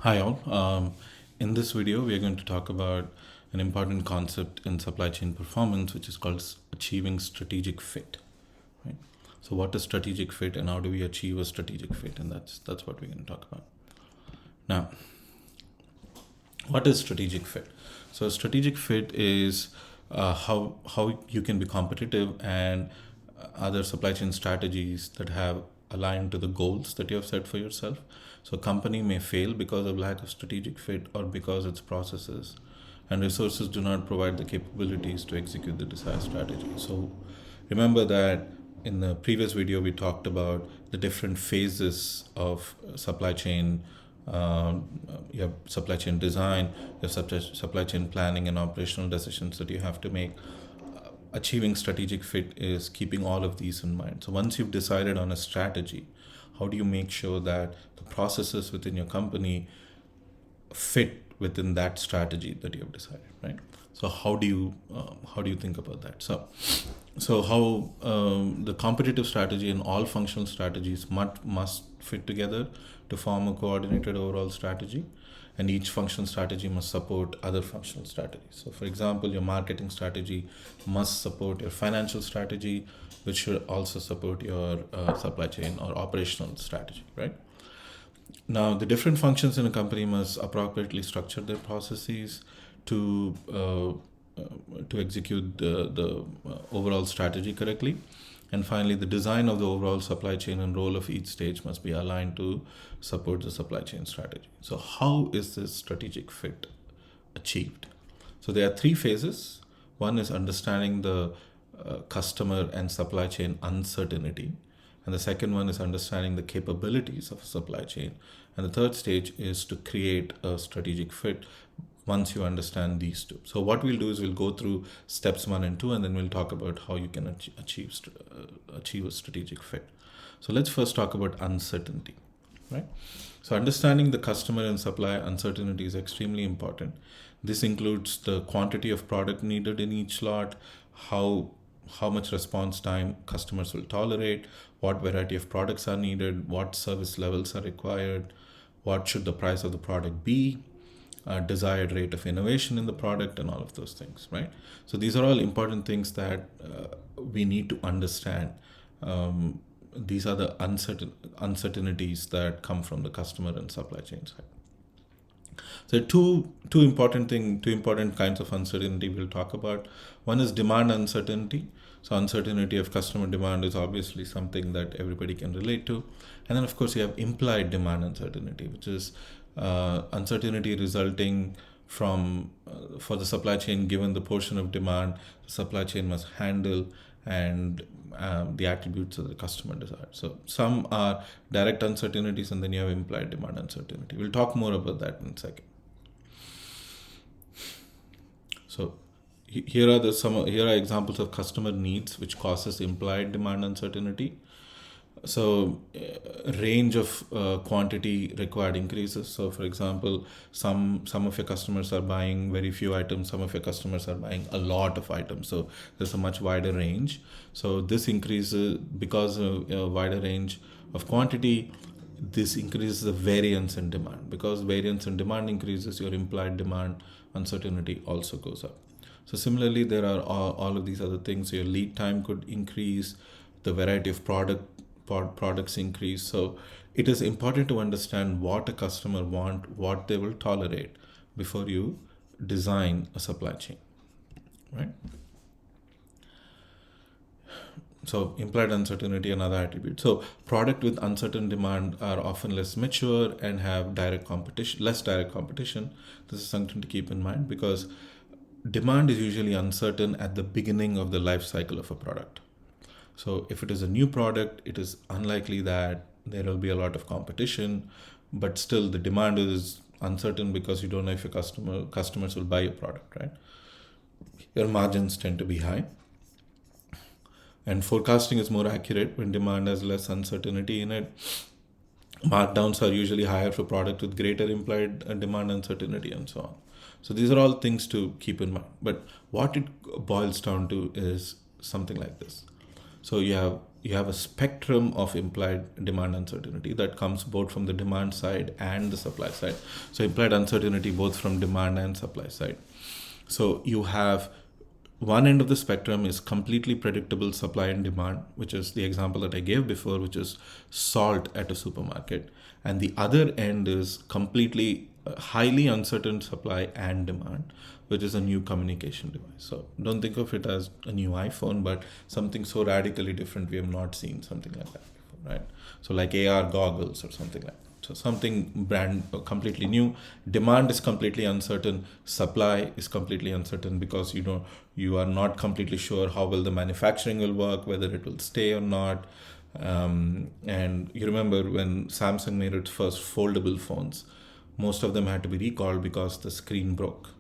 Hi all. In this video, we are going to talk about an important concept in supply chain performance, which is called achieving strategic fit. Right. So, what is strategic fit, and how do we achieve a strategic fit? And that's what we're going to talk about. Now, what is strategic fit? So, strategic fit is how you can be competitive and other supply chain strategies that have aligned to the goals that you have set for yourself. So, a company may fail because of lack of strategic fit or because its processes and resources do not provide the capabilities to execute the desired strategy. So, remember that in the previous video we talked about the different phases of supply chain. You have supply chain design, you have supply chain planning and operational decisions that you have to make. Achieving strategic fit is keeping all of these in mind. So once you've decided on a strategy, how do you make sure that the processes within your company fit within that strategy that you have decided, right? So how do you think about that? So how the competitive strategy and all functional strategies must fit together to form a coordinated overall strategy, and each functional strategy must support other functional strategies. So for example, your marketing strategy must support your financial strategy, which should also support your supply chain or operational strategy, right? Now, the different functions in a company must appropriately structure their processes to to execute the overall strategy correctly. And finally, the design of the overall supply chain and role of each stage must be aligned to support the supply chain strategy. So, how is this strategic fit achieved? So, there are three phases. One is understanding the customer and supply chain uncertainty. And the second one is understanding the capabilities of a supply chain. And the third stage is to create a strategic fit once you understand these two. So what we'll do is we'll go through steps 1 and 2, and then we'll talk about how you can achieve a strategic fit. So let's first talk about uncertainty, right? So understanding the customer and supply uncertainty is extremely important. This includes the quantity of product needed in each lot, how how much response time customers will tolerate, what variety of products are needed, what service levels are required, what should the price of the product be, desired rate of innovation in the product, and all of those things, right? So these are all important things that we need to understand. These are the uncertainties that come from the customer and supply chain side. So two important kinds of uncertainty we'll talk about. One is demand uncertainty. So uncertainty of customer demand is obviously something that everybody can relate to. And then of course you have implied demand uncertainty, which is uncertainty resulting from for the supply chain, given the portion of demand the supply chain must handle and the attributes that the customer desires. So some are direct uncertainties, and then you have implied demand uncertainty. We'll talk more about that in a second. So here are examples of customer needs which causes implied demand uncertainty. So range of quantity required increases. So for example, some of your customers are buying very few items, some of your customers are buying a lot of items, so there's a much wider range. So this increases because of a wider range of quantity. This increases the variance in demand. Because variance in demand increases, your implied demand uncertainty also goes up. So similarly, there are all of these other things. So your lead time could increase, the variety of products increase. So it is important to understand what a customer want, what they will tolerate before you design a supply chain, right? So implied uncertainty and other attributes. So product with uncertain demand are often less mature and have less direct competition. This is something to keep in mind because demand is usually uncertain at the beginning of the life cycle of a product. So if it is a new product, it is unlikely that there will be a lot of competition, but still the demand is uncertain because you don't know if your customers will buy your product, right? Your margins tend to be high. And forecasting is more accurate when demand has less uncertainty in it. Markdowns are usually higher for product with greater implied demand uncertainty and so on. So these are all things to keep in mind. But what it boils down to is something like this. So you have you have a spectrum of implied demand uncertainty that comes both from the demand side and the supply side. So implied uncertainty both from demand and supply side. So you have one end of the spectrum is completely predictable supply and demand, which is the example that I gave before, which is salt at a supermarket. And the other end is completely highly uncertain supply and demand, which is a new communication device. So don't think of it as a new iPhone, but something so radically different we have not seen something like that before, right? So like AR goggles or something like that. So something brand completely new. Demand is completely uncertain. Supply is completely uncertain because you are not completely sure how well the manufacturing will work, whether it will stay or not. And you remember when Samsung made its first foldable phones, most of them had to be recalled because the screen broke.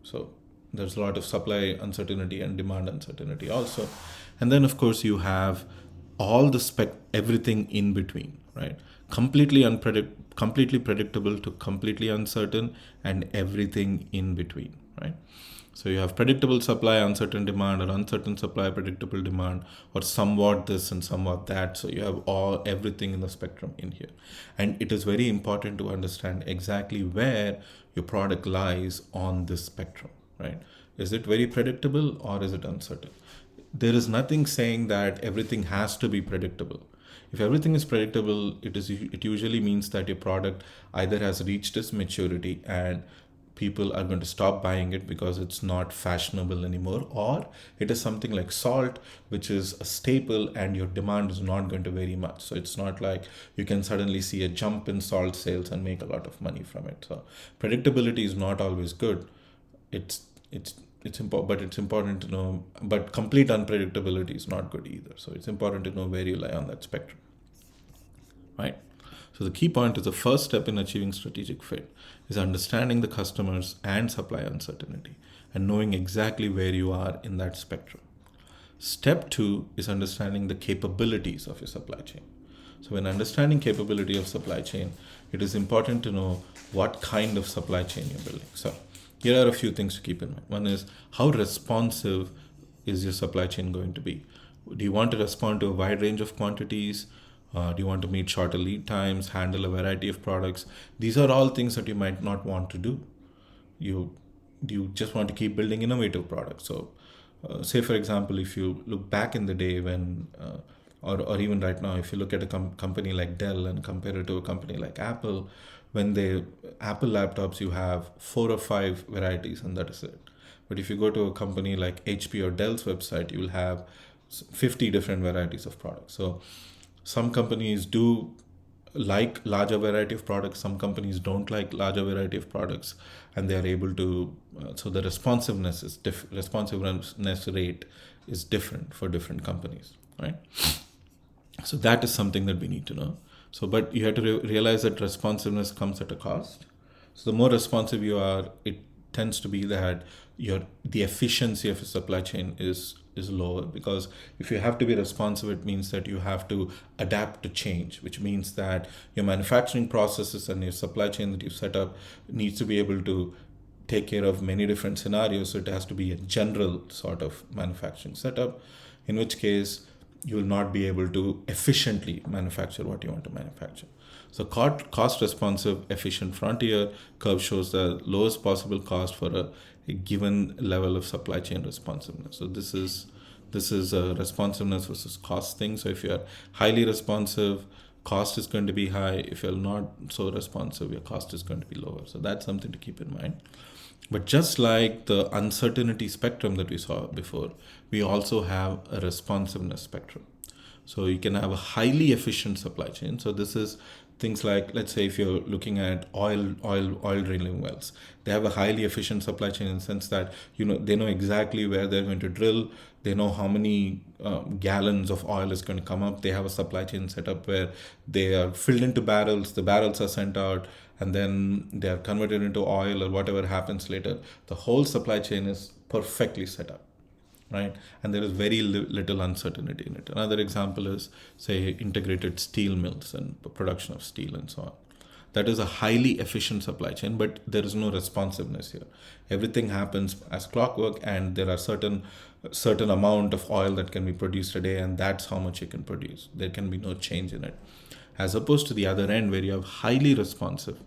So there's a lot of supply uncertainty and demand uncertainty also. And then of course you have all the everything in between, right? Completely predictable to completely uncertain, and everything in between, right? So you have predictable supply, uncertain demand, or uncertain supply, predictable demand, or somewhat this and somewhat that. So you have everything in the spectrum in here. And it is very important to understand exactly where your product lies on this spectrum, right? Is it very predictable or is it uncertain? There is nothing saying that everything has to be predictable. If everything is predictable, it usually means that your product either has reached its maturity and people are going to stop buying it because it's not fashionable anymore, or it is something like salt, which is a staple and your demand is not going to vary much. So it's not like you can suddenly see a jump in salt sales and make a lot of money from it. So predictability is not always good. It's important, but it's important to know. But complete unpredictability is not good either. So it's important to know where you lie on that spectrum, right? So the key point is the first step in achieving strategic fit is understanding the customers and supply uncertainty and knowing exactly where you are in that spectrum. Step 2 is understanding the capabilities of your supply chain. So when understanding capability of supply chain, it is important to know what kind of supply chain you're building. So here are a few things to keep in mind. One is, how responsive is your supply chain going to be? Do you want to respond to a wide range of quantities? Do you want to meet shorter lead times, handle a variety of products? These are all things that you might not want to do. You just want to keep building innovative products. So say for example, if you look back in the day when or even right now, if you look at a company like Dell and compare it to a company like Apple, when they Apple laptops, you have 4 or 5 varieties and that is it. But if you go to a company like HP or Dell's website, you will have 50 different varieties of products. So some companies do like larger variety of products, some companies don't like larger variety of products, and they are able to so the responsiveness rate is different for different companies, right? So that is something that we need to know. So but you have to realize that responsiveness comes at a cost. So the more responsive you are, it tends to be that the efficiency of your supply chain is lower, because if you have to be responsive, it means that you have to adapt to change, which means that your manufacturing processes and your supply chain that you've set up needs to be able to take care of many different scenarios. So it has to be a general sort of manufacturing setup, in which case you will not be able to efficiently manufacture what you want to manufacture. So cost responsive efficient frontier curve shows the lowest possible cost for a given level of supply chain responsiveness. So this is a responsiveness versus cost thing. So if you're highly responsive, cost is going to be high. If you're not so responsive, your cost is going to be lower. So that's something to keep in mind. But just like the uncertainty spectrum that we saw before, we also have a responsiveness spectrum. So you can have a highly efficient supply chain. So this is things like, let's say if you're looking at oil drilling wells, they have a highly efficient supply chain in the sense that they know exactly where they're going to drill. They know how many gallons of oil is going to come up. They have a supply chain set up where they are filled into barrels. The barrels are sent out, and then they are converted into oil or whatever happens later. The whole supply chain is perfectly set up, right? And there is very little uncertainty in it. Another example is, say, integrated steel mills and production of steel and so on. that is a highly efficient supply chain, but there is no responsiveness here. Everything happens as clockwork, and there are certain amount of oil that can be produced a day, and that's how much you can produce. There can be no change in it. As opposed to the other end, where you have highly responsive.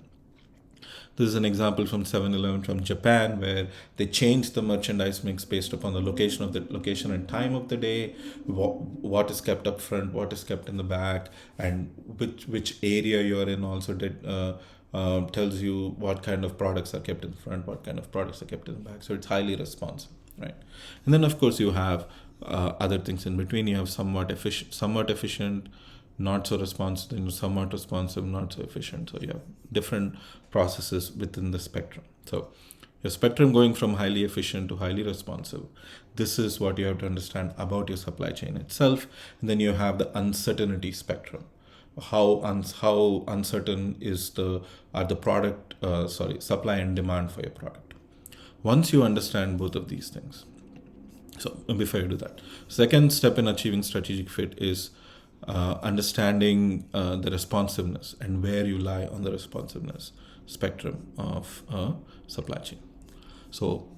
This is an example from 7-Eleven from Japan, where they changed the merchandise mix based upon the location and time of the day, what is kept up front, what is kept in the back, and which area you're in also tells you what kind of products are kept in the front, what kind of products are kept in the back. So it's highly responsive, right? And then of course you have other things in between. You have somewhat efficient, not so responsive, somewhat responsive, not so efficient. So you have different processes within the spectrum. So your spectrum going from highly efficient to highly responsive, this is what you have to understand about your supply chain itself. And then you have the uncertainty spectrum. How uncertain are the product supply and demand for your product. Once you understand both of these things, so before you do that, second step in achieving strategic fit is understanding the responsiveness and where you lie on the responsiveness spectrum of supply chain. So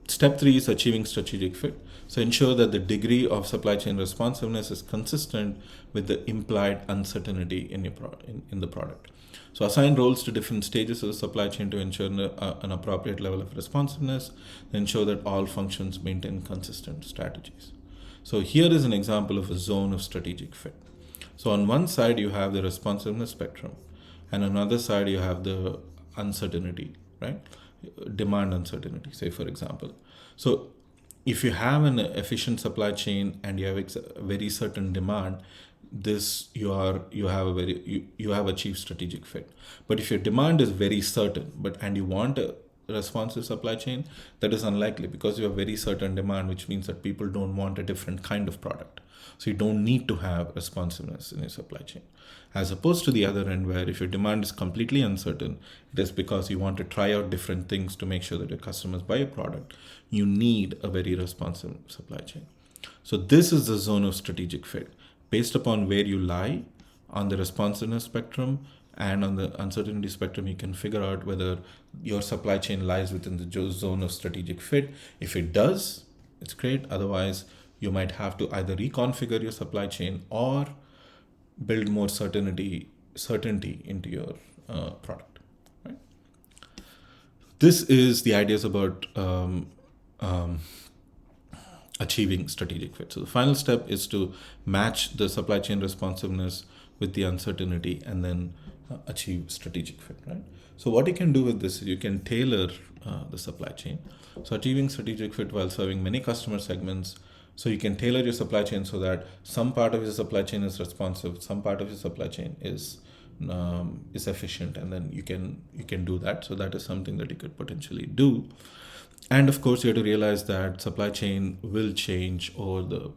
step 3 is achieving strategic fit. So ensure that the degree of supply chain responsiveness is consistent with the implied uncertainty in the product. So assign roles to different stages of the supply chain to ensure an appropriate level of responsiveness, and ensure that all functions maintain consistent strategies. So here is an example of a zone of strategic fit. So on one side you have the responsiveness spectrum, and on another side you have the uncertainty, right? Demand uncertainty, say for example. So if you have an efficient supply chain and you have very certain demand, you have achieved strategic fit. But if your demand is very certain, and you want a responsive supply chain, that is unlikely, because you have very certain demand, which means that people don't want a different kind of product. So you don't need to have responsiveness in your supply chain. As opposed to the other end, where if your demand is completely uncertain, it is because you want to try out different things to make sure that your customers buy your product. You need a very responsive supply chain. So this is the zone of strategic fit. Based upon where you lie on the responsiveness spectrum and on the uncertainty spectrum, you can figure out whether your supply chain lies within the zone of strategic fit. If it does, it's great. Otherwise, you might have to either reconfigure your supply chain or build more certainty into your product. Right? This is the ideas about achieving strategic fit. So the final step is to match the supply chain responsiveness with the uncertainty, and then achieve strategic fit, right? So what you can do with this is you can tailor the supply chain. So achieving strategic fit while serving many customer segments. So you can tailor your supply chain so that some part of your supply chain is responsive, some part of your supply chain is efficient, and then you can do that. So that is something that you could potentially do. And of course, you have to realize that supply chain will change over the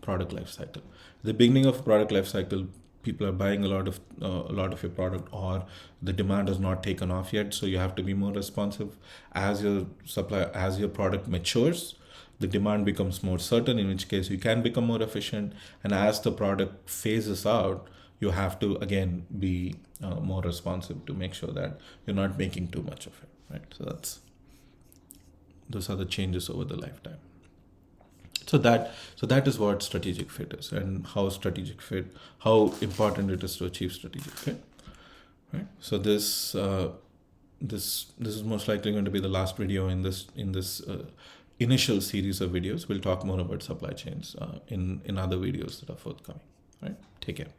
product life cycle. At the beginning of product life cycle, people are buying a lot of your product, or the demand has not taken off yet. So you have to be more responsive. As your product matures, the demand becomes more certain, in which case you can become more efficient. And as the product phases out, you have to again be more responsive to make sure that you're not making too much of it, right? So those are the changes over the lifetime. So that is what strategic fit is, and how important it is to achieve strategic fit, right? So this is most likely going to be the last video in this initial series of videos. We'll talk more about supply chains in other videos that are forthcoming, right? Take care.